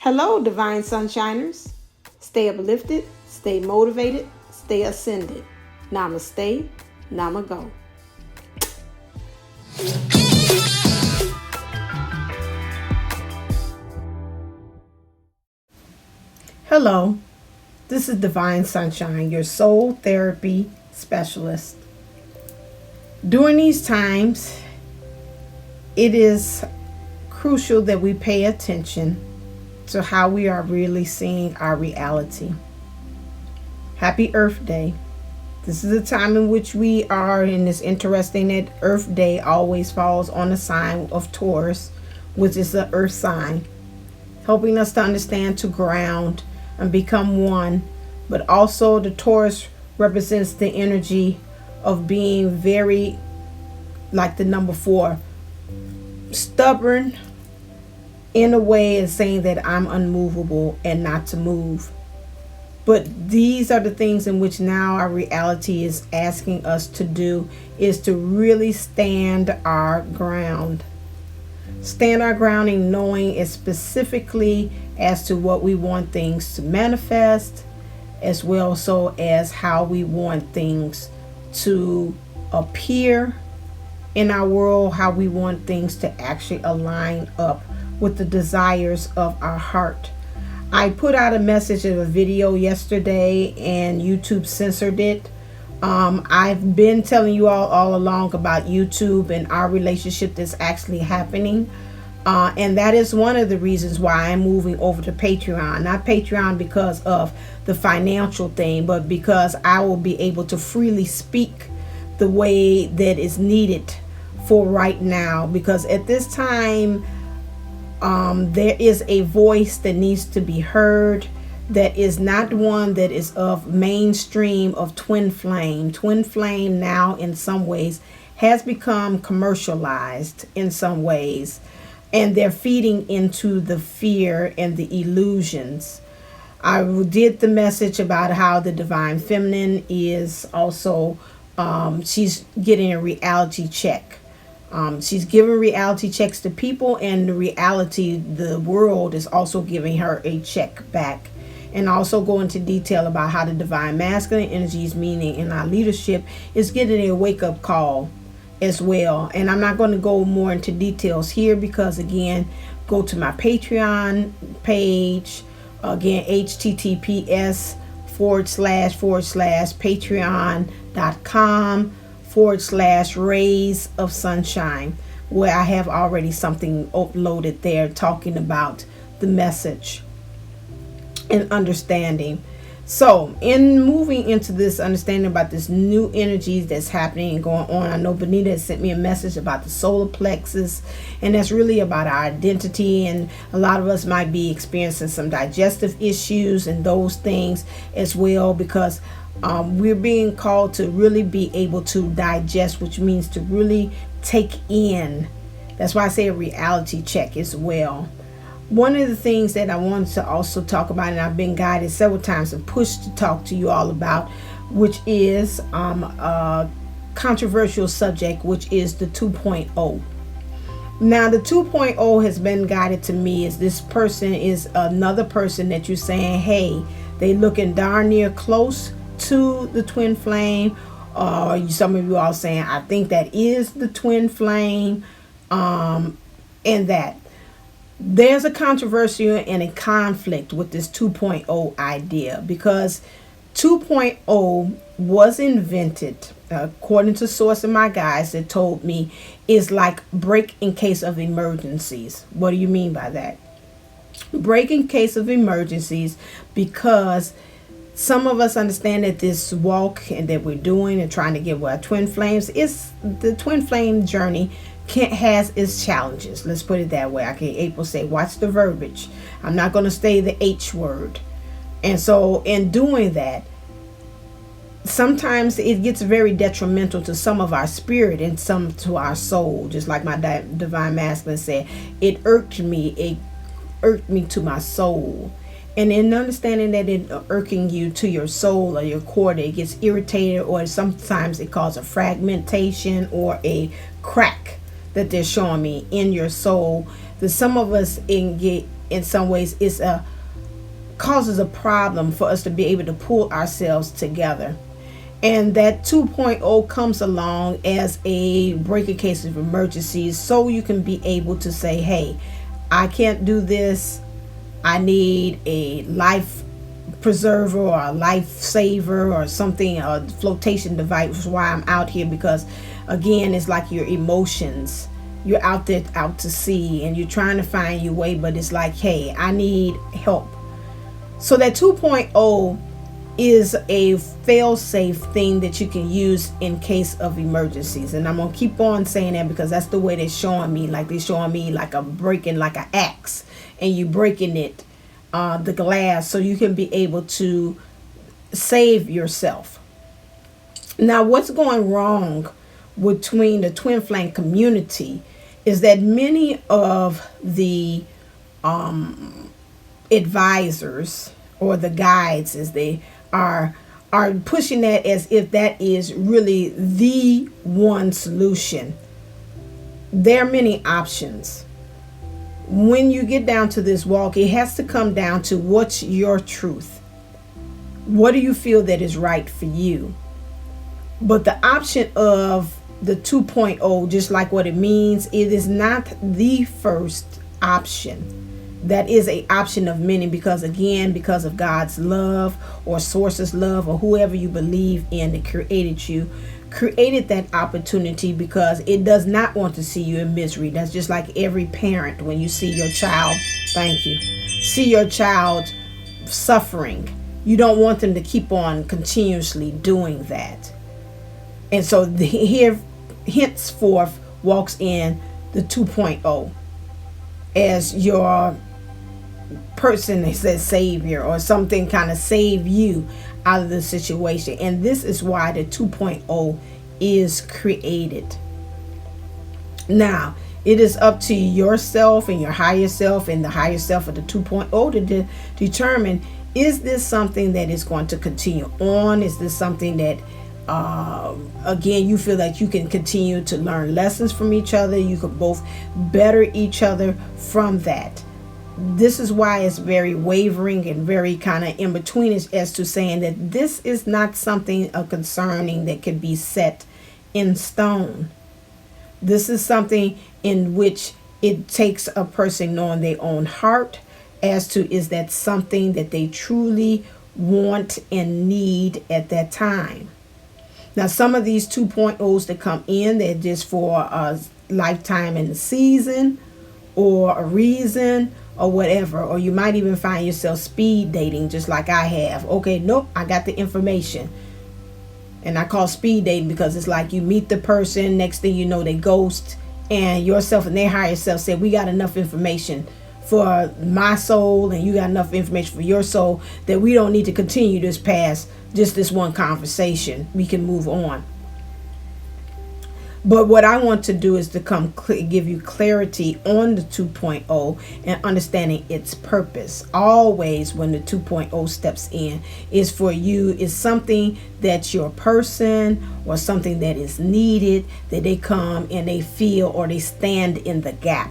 Hello, Divine Sunshiners. Stay uplifted, stay motivated, stay ascended. Namaste, Namago. Hello, this is Divine Sunshine, your soul therapy specialist. During these times, it is crucial that we pay attention to how we are really seeing our reality. Happy Earth Day. This is a time in which we are, and it's interesting that Earth Day always falls on the sign of Taurus, which is the earth sign, helping us to understand, to ground and become one. But also the Taurus represents the energy of being very, like the number 4, stubborn in a way, and saying that I'm unmovable and not to move. But these are the things in which now our reality is asking us to do, is to really stand our ground. Stand our grounding, knowing it specifically as to what we want things to manifest, as well so as how we want things to appear in our world, how we want things to actually align up with the desires of our heart. I put out a message of a video yesterday and YouTube censored it. I've been telling you all along about YouTube and our relationship that's actually happening. And that is one of the reasons why I'm moving over to Patreon. Not Patreon because of the financial thing, but because I will be able to freely speak the way that is needed for right now. Because at this time, there is a voice that needs to be heard, that is not one that is of mainstream of twin flame. Twin flame now in some ways has become commercialized in some ways, and they're feeding into the fear and the illusions. I did the message about how the divine feminine is also, she's getting a reality check. She's giving reality checks to people, and the reality, the world is also giving her a check back. And also go into detail about how the divine masculine energies, meaning in our leadership, is getting a wake-up call as well. And I'm not going to go more into details here because, again, go to my Patreon page. Again, https://patreon.com/rays of sunshine, where I have already something uploaded there talking about the message and understanding. So in moving into this understanding about this new energies that's happening and going on, I know Benita has sent me a message about the solar plexus, and that's really about our identity, and a lot of us might be experiencing some digestive issues and those things as well, because we're being called to really be able to digest, which means to really take in. That's why I say a reality check as well. One of the things that I wanted to also talk about, and I've been guided several times and pushed to talk to you all about, which is a controversial subject, which is the 2.0. Now, the 2.0 has been guided to me as this person is another person that you're saying, hey, they looking darn near close to the twin flame. Some of you all saying, I think that is the twin flame, and that there's a controversy and a conflict with this 2.0 idea, because 2.0 was invented, according to source of my guys that told me, is like break in case of emergencies. What do you mean by that? Break in case of emergencies, because some of us understand that this walk and that we're doing and trying to get with our twin flames, is the twin flame journey has its challenges. Let's put it that way. April say, watch the verbiage. I'm not going to say the H word. And so in doing that, sometimes it gets very detrimental to some of our spirit and some to our soul. Just like my divine masculine said, it irked me to my soul. And in understanding that it irking you to your soul or your core, that it gets irritated, or sometimes it causes a fragmentation or a crack that they're showing me in your soul, that some of us get in some ways it's a causes a problem for us to be able to pull ourselves together. And that 2.0 comes along as a break in case of emergencies, so you can be able to say, hey, I can't do this. I need a life preserver or a life saver or something, a flotation device, why I'm out here. Because again, it's like your emotions. You're out there out to sea and you're trying to find your way, but it's like, hey, I need help. So that 2.0 is a fail-safe thing that you can use in case of emergencies. And I'm gonna keep on saying that because that's the way they're showing me. Like they're showing me like a breaking, like an axe, and you breaking it, the glass, so you can be able to save yourself. Now, what's going wrong between the twin flame community is that many of the advisors or the guides, as they are pushing that as if that is really the one solution. There are many options. When you get down to this walk, it has to come down to what's your truth. What do you feel that is right for you? But the option of the 2.0, just like what it means, it is not the first option. That is a option of many, because again, because of God's love or source's love or whoever you believe in that created you, created that opportunity because it does not want to see you in misery. That's just like every parent when you see your child, thank you, see your child suffering. You don't want them to keep on continuously doing that. And so here henceforth walks in the 2.0 as your person that says savior or something, kind of save you out of the situation. And this is why the 2.0 is created. Now it is up to yourself and your higher self and the higher self of the 2.0 to determine, is this something that is going to continue on? Is this something that again, you feel like you can continue to learn lessons from each other? You could both better each other from that. This is why it's very wavering and very kind of in between, as to saying that this is not something concerning that can be set in stone. This is something in which it takes a person knowing their own heart as to, is that something that they truly want and need at that time. Now, some of these 2.0s that come in, they're just for a lifetime in the season or a reason or whatever. Or you might even find yourself speed dating, just like I have. Okay, nope, I got the information. And I call speed dating because it's like you meet the person, next thing you know they ghost, and yourself and their higher self said, we got enough information for my soul and you got enough information for your soul that we don't need to continue this past just this one conversation. We can move on. But what I want to do is to give you clarity on the 2.0 and understanding its purpose. Always when the 2.0 steps in, is for you, is something that your person or something that is needed, that they come and they feel or they stand in the gap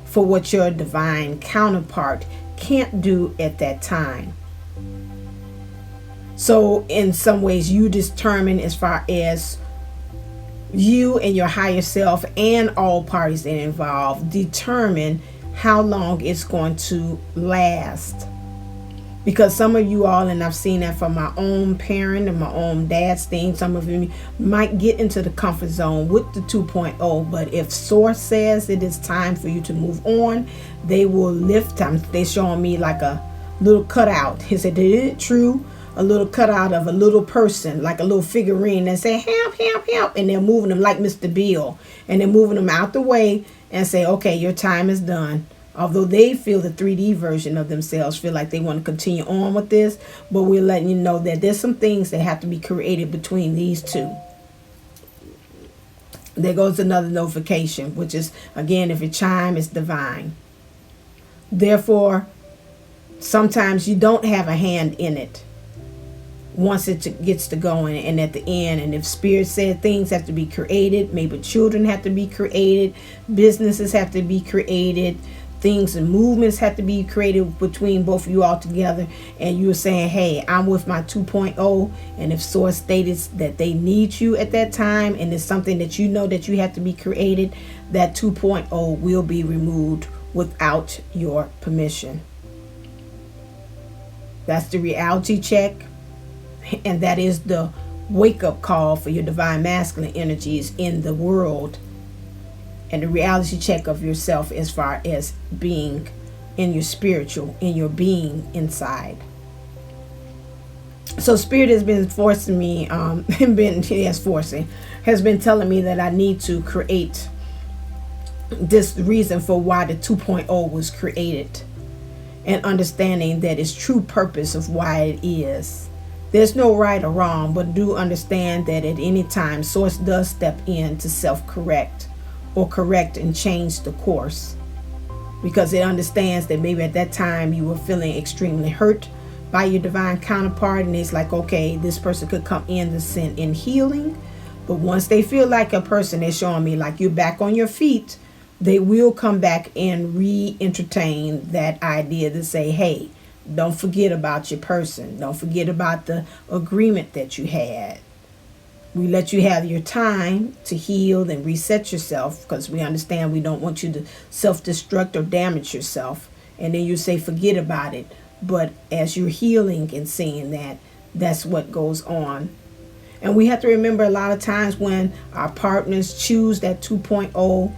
for what your divine counterpart can't do at that time. So in some ways you determine, as far as you and your higher self and all parties that are involved, determine how long it's going to last. Because some of you all, and I've seen that from my own parent and my own dad's thing, some of you might get into the comfort zone with the 2.0, but if source says it is time for you to move on, they will lift them. They're showing me like a little cutout. He said, is it true? A little cutout of a little person, like a little figurine, and say, help, help, help. And they're moving them like Mr. Bill. And they're moving them out the way and say, okay, your time is done. Although they feel the 3D version of themselves, feel like they want to continue on with this. But we're letting you know that there's some things that have to be created between these two. There goes another notification, which is, again, if it chime, it's divine. Therefore, sometimes you don't have a hand in it once it gets to going and at the end. And if spirit said things have to be created, maybe children have to be created, businesses have to be created, things and movements have to be created between both of you all together, and you're saying, hey, I'm with my 2.0, and if source stated that they need you at that time and it's something that you know that you have to be created, that 2.0 will be removed without your permission. That's the reality check, and that is the wake-up call for your divine masculine energies in the world, and the reality check of yourself as far as being in your spiritual, in your being inside. So spirit has been forcing me, has been telling me that I need to create this reason for why the 2.0 was created, and understanding that its true purpose of why it is. There's no right or wrong, but do understand that at any time source does step in to self-correct or correct and change the course, because it understands that maybe at that time you were feeling extremely hurt by your divine counterpart, and it's like, okay, this person could come in to send in healing, but once they feel like a person is showing me like you're back on your feet, they will come back and re-entertain that idea to say, hey, don't forget about your person, don't forget about the agreement that you had. We let you have your time to heal and reset yourself, because we understand we don't want you to self-destruct or damage yourself. And then you say, forget about it. But as you're healing and seeing that, that's what goes on. And we have to remember a lot of times when our partners choose that 2.0,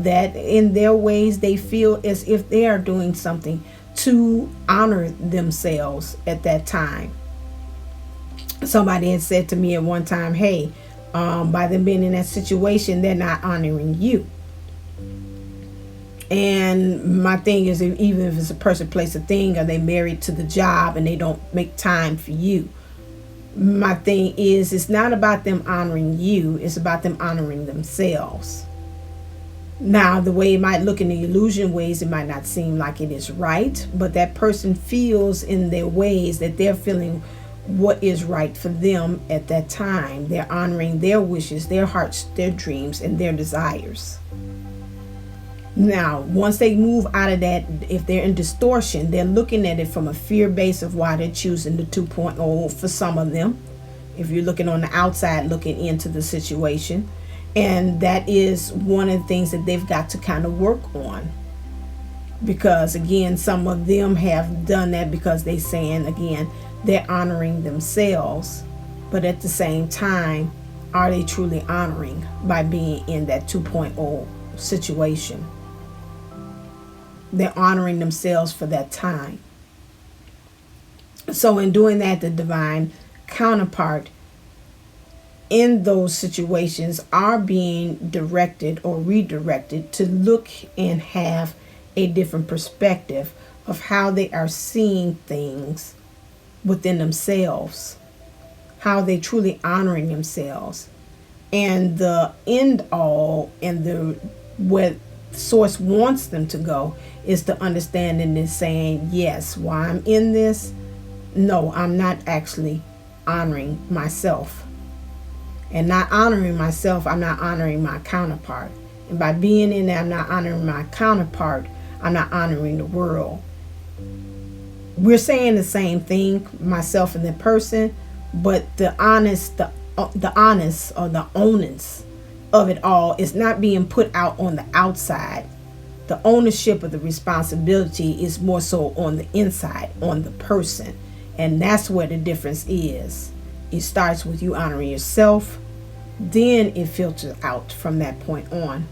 that in their ways they feel as if they are doing something to honor themselves at that time. Somebody had said to me at one time, hey, by them being in that situation, they're not honoring you. And my thing is, even if it's a person, place, a thing, or they married to the job and they don't make time for you, my thing is, it's not about them honoring you, it's about them honoring themselves. Now, the way it might look in the illusion ways, it might not seem like it is right, but that person feels in their ways that they're feeling what is right for them at that time. They're honoring their wishes, their hearts, their dreams, and their desires. Now, once they move out of that, if they're in distortion, they're looking at it from a fear base of why they're choosing the 2.0 for some of them. If you're looking on the outside, looking into the situation. And that is one of the things that they've got to kind of work on. Because, again, some of them have done that because they're saying, again, they're honoring themselves. But at the same time, are they truly honoring by being in that 2.0 situation? They're honoring themselves for that time. So in doing that, the divine counterpart in those situations are being directed or redirected to look and have a different perspective of how they are seeing things within themselves, how they truly honoring themselves. And the end all, and the what source wants them to go, is to understanding and saying, yes, while I'm in this, no, I'm not actually honoring myself. And not honoring myself, I'm not honoring my counterpart. And by being in there, I'm not honoring my counterpart, I'm not honoring the world. We're saying the same thing, myself and the person, but the honest or the onus of it all is not being put out on the outside. The ownership of the responsibility is more so on the inside, on the person. And that's where the difference is. It starts with you honoring yourself, then it filters out from that point on.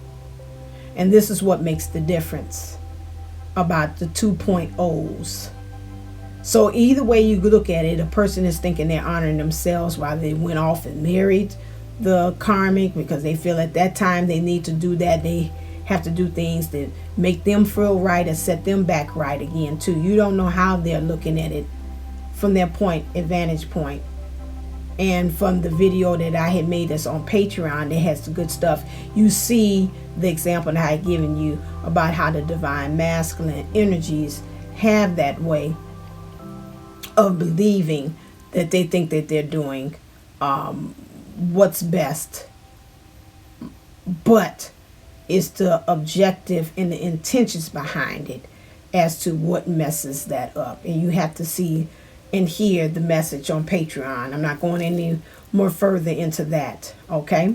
And this is what makes the difference about the 2.0s. So either way you look at it, a person is thinking they're honoring themselves while they went off and married the karmic, because they feel at that time they need to do that. They have to do things that make them feel right and set them back right again too. You don't know how they're looking at it from their vantage point. And from the video that I had made that's on Patreon that has the good stuff, you see the example that I had given you about how the divine masculine energies have that way of believing that they think that they're doing what's best. But It's the objective and the intentions behind it as to what messes that up. And you have to see and hear the message on Patreon. I'm not going any more further into that. Okay.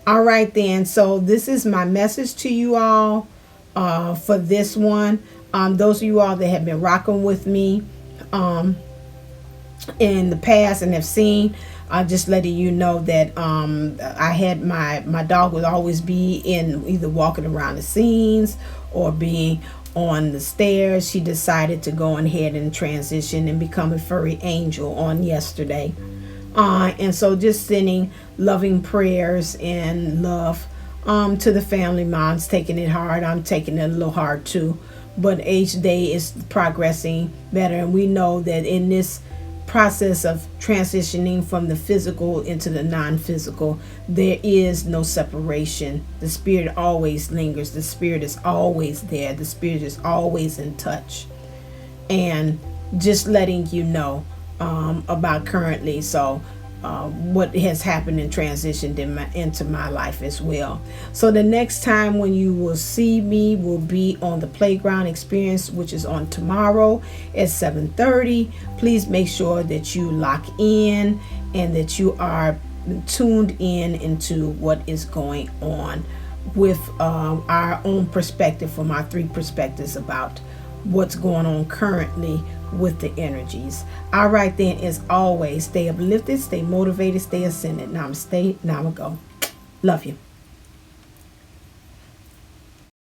All right then. So this is my message to you all for this one. Those of you all that have been rocking with me in the past and have seen, just letting you know that I had my dog would always be in either walking around the scenes or being on the stairs. She decided to go ahead and transition and become a furry angel on yesterday. And so just sending loving prayers and love to the family. Mom's taking it hard. I'm taking it a little hard too. But each day is progressing better. And we know that in this process of transitioning from the physical into the non-physical, there is no separation. The spirit always lingers. The spirit is always there. The spirit is always in touch. And just letting you know about currently what has happened and transitioned into my life as well. So the next time when you will see me will be on the Playground Experience, which is on tomorrow at 7:30. Please make sure that you lock in and that you are tuned in into what is going on with our own perspective, from our three perspectives about what's going on currently with the energies. All right then, as always, stay uplifted, stay motivated, stay ascended. Namaste, Namago. Love you.